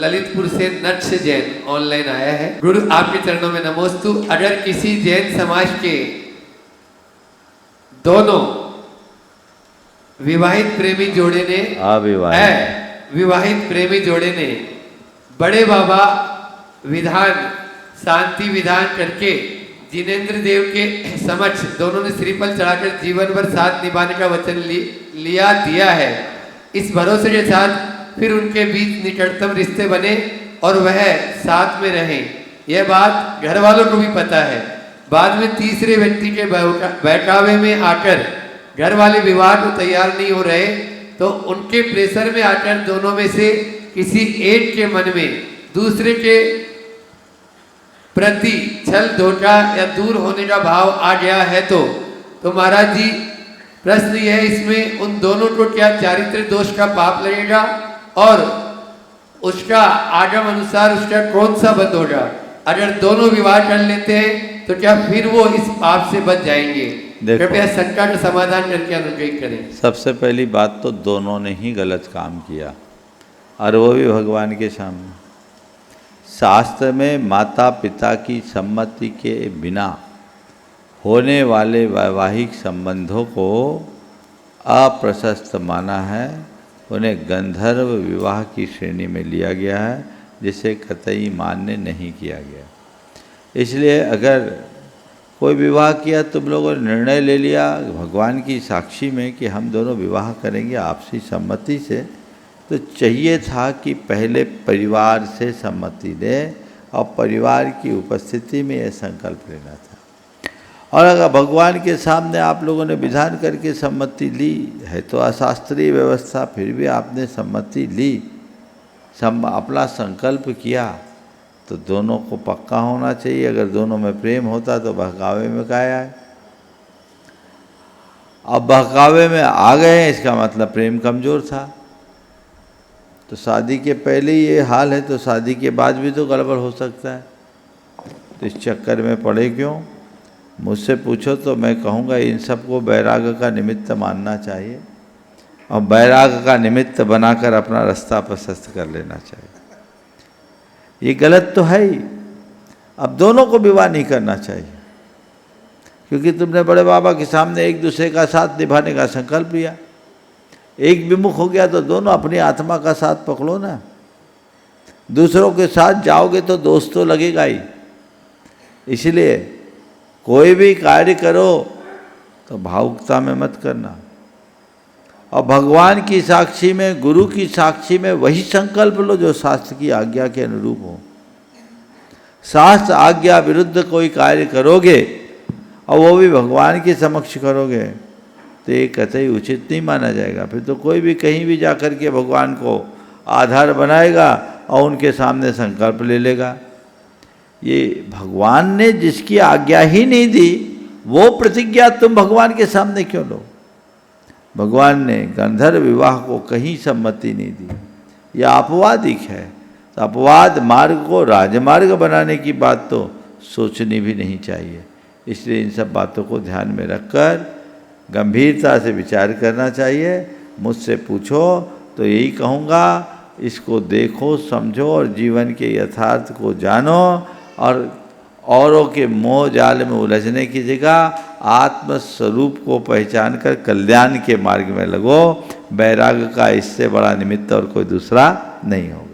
ललितपुर से नक्श जैन ऑनलाइन आया है। गुरु आपके चरणों में नमोस्तु। अगर किसी जैन समाज के दोनों विवाहित प्रेमी जोड़े ने विवाहित प्रेमी जोड़े ने बड़े बाबा विधान शांति विधान करके जिनेंद्र देव के समक्ष दोनों ने श्रीफल चढ़ाकर जीवन भर साथ निभाने का वचन दिया है, इस भरोसे के साथ फिर उनके बीच निकटतम रिश्ते बने और वह साथ में रहें, यह बात घर वालों को भी पता है। बाद में तीसरे व्यक्ति के बहकावे में आकर घर वाले विवाह को तैयार नहीं हो रहे तो उनके प्रेशर में आकर दोनों में से किसी एक के मन में दूसरे के प्रति छल धोखा या दूर होने का भाव आ गया है तो महाराज जी प्रश्न यह है, इसमें उन दोनों को क्या चारित्र दोष का पाप लगेगा और उसका आगम अनुसार उसका कौन सा बंद होगा? अगर दोनों विवाह कर लेते हैं तो क्या फिर वो इस पाप से बच जाएंगे? कृपया शंका का समाधान करके अनुग्रह करें। सबसे पहली बात तो दोनों ने ही गलत काम किया और वो भी भगवान के सामने। शास्त्र में माता पिता की सम्मति के बिना होने वाले वैवाहिक संबंधों को अप्रशस्त माना है, उन्हें गंधर्व विवाह की श्रेणी में लिया गया है, जिसे कतई मान्य नहीं किया गया। इसलिए अगर कोई विवाह किया, तुम लोगों ने निर्णय ले लिया भगवान की साक्षी में कि हम दोनों विवाह करेंगे आपसी सम्मति से, तो चाहिए था कि पहले परिवार से सम्मति ले और परिवार की उपस्थिति में यह संकल्प लेना था। और अगर भगवान के सामने आप लोगों ने विधान करके सम्मति ली है तो अशास्त्रीय व्यवस्था, फिर भी आपने सम्मति ली, अपना संकल्प किया, तो दोनों को पक्का होना चाहिए। अगर दोनों में प्रेम होता तो बहकावे में क्या है? अब बहकावे में आ गए, इसका मतलब प्रेम कमज़ोर था। तो शादी के पहले ये हाल है तो शादी के बाद भी तो गड़बड़ हो सकता है। तो इस चक्कर में पड़े क्यों? मुझसे पूछो तो मैं कहूँगा इन सबको वैराग्य का निमित्त मानना चाहिए और वैराग्य का निमित्त बनाकर अपना रास्ता प्रशस्त कर लेना चाहिए। ये गलत तो है ही। अब दोनों को विवाह नहीं करना चाहिए, क्योंकि तुमने बड़े बाबा के सामने एक दूसरे का साथ निभाने का संकल्प लिया। एक विमुख हो गया तो दोनों अपनी आत्मा का साथ पकड़ो ना। दूसरों के साथ जाओगे तो दोस्त तो लगेगा ही। इसलिए कोई भी कार्य करो तो भावुकता में मत करना और भगवान की साक्षी में, गुरु की साक्षी में वही संकल्प लो जो शास्त्र की आज्ञा के अनुरूप हो। शास्त्र आज्ञा विरुद्ध कोई कार्य करोगे और वो भी भगवान के समक्ष करोगे तो ये कतई उचित नहीं माना जाएगा। फिर तो कोई भी कहीं भी जाकर के भगवान को आधार बनाएगा और उनके सामने संकल्प ले लेगा। ये भगवान ने जिसकी आज्ञा ही नहीं दी वो प्रतिज्ञा तुम भगवान के सामने क्यों लो? भगवान ने गंधर्व विवाह को कहीं सम्मति नहीं दी। यह अपवादिक है। तो अपवाद मार्ग को राजमार्ग बनाने की बात तो सोचनी भी नहीं चाहिए। इसलिए इन सब बातों को ध्यान में रखकर गंभीरता से विचार करना चाहिए। मुझसे पूछो तो यही कहूँगा, इसको देखो, समझो और जीवन के यथार्थ को जानो और औरों के मोह जाल में उलझने की जगह आत्म स्वरूप को पहचान कर कल्याण के मार्ग में लगो। वैराग्य का इससे बड़ा निमित्त और कोई दूसरा नहीं होगा।